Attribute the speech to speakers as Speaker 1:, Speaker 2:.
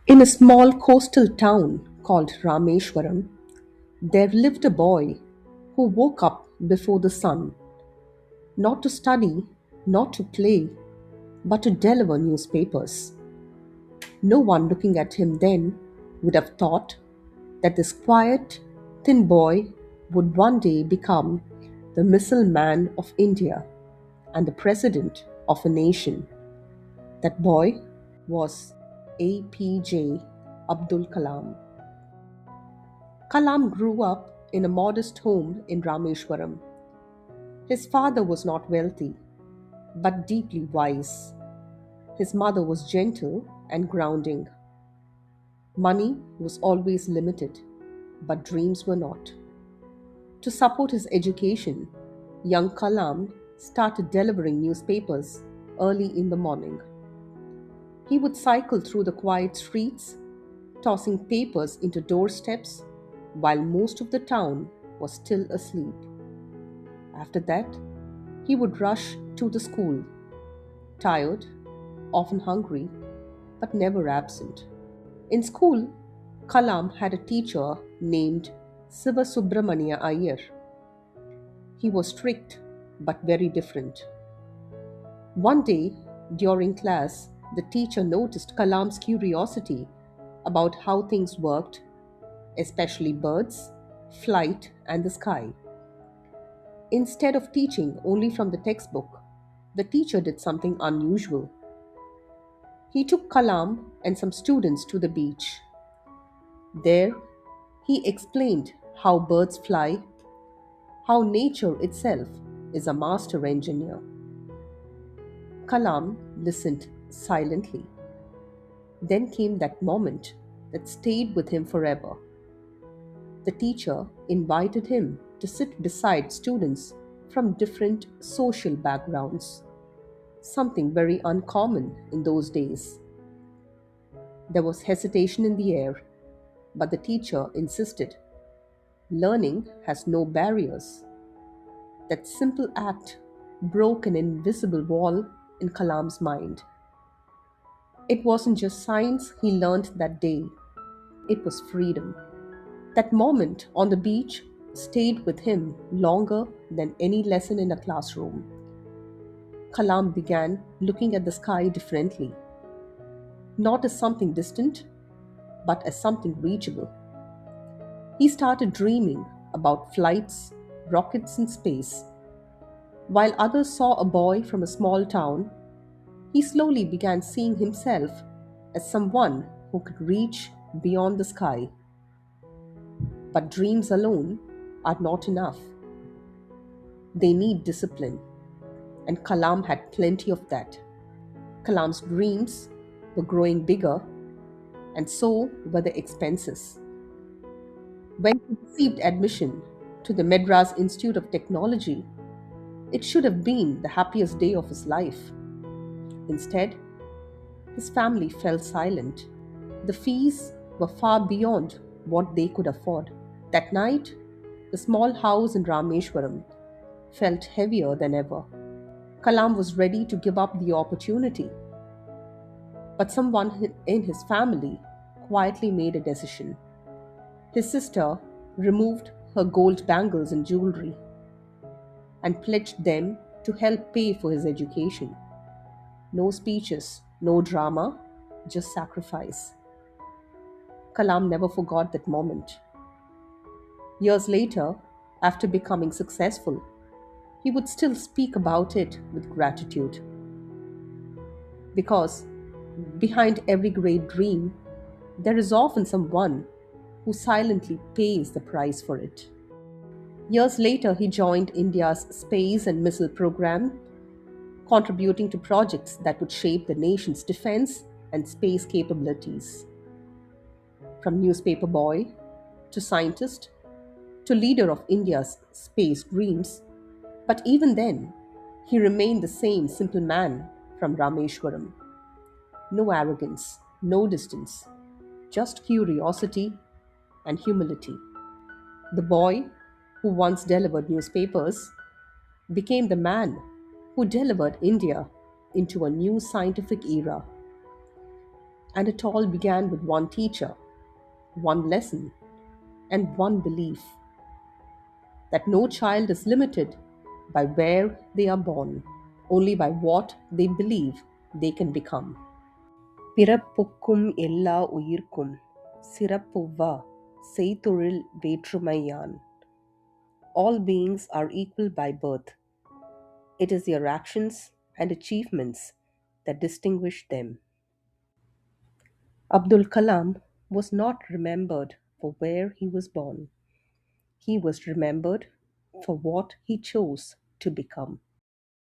Speaker 1: In a small coastal town called Rameswaram, there lived a boy who woke up before the sun, not to study, not to play, but to deliver newspapers. No one looking at him then would have thought that this quiet, thin boy would one day become the missile man of India and the president of a nation. That boy was APJ Abdul Kalam. Kalam grew up in a modest home in Rameshwaram. His father was not wealthy, but deeply wise. His mother was gentle and grounding. Money was always limited, but dreams were not. To support his education, young Kalam started delivering newspapers early in the morning. He would cycle through the quiet streets, tossing papers into doorsteps while most of the town was still asleep. After that, he would rush to the school, tired, often hungry, but never absent. In school, Kalam had a teacher named Siva Subramania Iyer. He was strict but very different. One day, during class, the teacher noticed Kalam's curiosity about how things worked, especially birds, flight, and the sky. Instead of teaching only from the textbook, the teacher did something unusual. He took Kalam and some students to the beach. There, he explained how birds fly, how nature itself is a master engineer. Kalam listened silently. Then came that moment that stayed with him forever. The teacher invited him to sit beside students from different social backgrounds, something very uncommon in those days. There was hesitation in the air, but the teacher insisted learning has no barriers. That simple act broke an invisible wall in Kalam's mind. It wasn't just science he learned that day, it was freedom. That moment on the beach stayed with him longer than any lesson in a classroom. Kalam began looking at the sky differently, not as something distant, but as something reachable. He started dreaming about flights, rockets, and space. While others saw a boy from a small town, he slowly began seeing himself as someone who could reach beyond the sky. But dreams alone are not enough. They need discipline, and Kalam had plenty of that. Kalam's dreams were growing bigger, and so were the expenses. When he received admission to the Madras Institute of Technology, it should have been the happiest day of his life. Instead, his family fell silent. The fees were far beyond what they could afford. That night, the small house in Rameshwaram felt heavier than ever. Kalam was ready to give up the opportunity, but someone in his family quietly made a decision. His sister removed her gold bangles and jewelry and pledged them to help pay for his education. No speeches, no drama, just sacrifice. Kalam never forgot that moment. Years later, after becoming successful, he would still speak about it with gratitude because behind every great dream, there is often someone who silently pays the price for it. Years later, he joined India's space and missile program, contributing to projects that would shape the nation's defense and space capabilities. From newspaper boy to scientist to leader of India's space dreams, but even then, he remained the same simple man from Rameshwaram. No arrogance, no distance, just curiosity and humility. The boy who once delivered newspapers became the man who delivered India into a new scientific era. And it all began with one teacher, one lesson, and one belief that no child is limited by where they are born, only by what they believe they can become. பிறப்புக்கும் எல்லா உயிர்க்கும் சிறப்புவா செய்தொழில் வேற்றுமையான். All beings are equal by birth. It is their actions and achievements that distinguish them. Abdul Kalam was not remembered for where he was born. He was remembered for what he chose to become.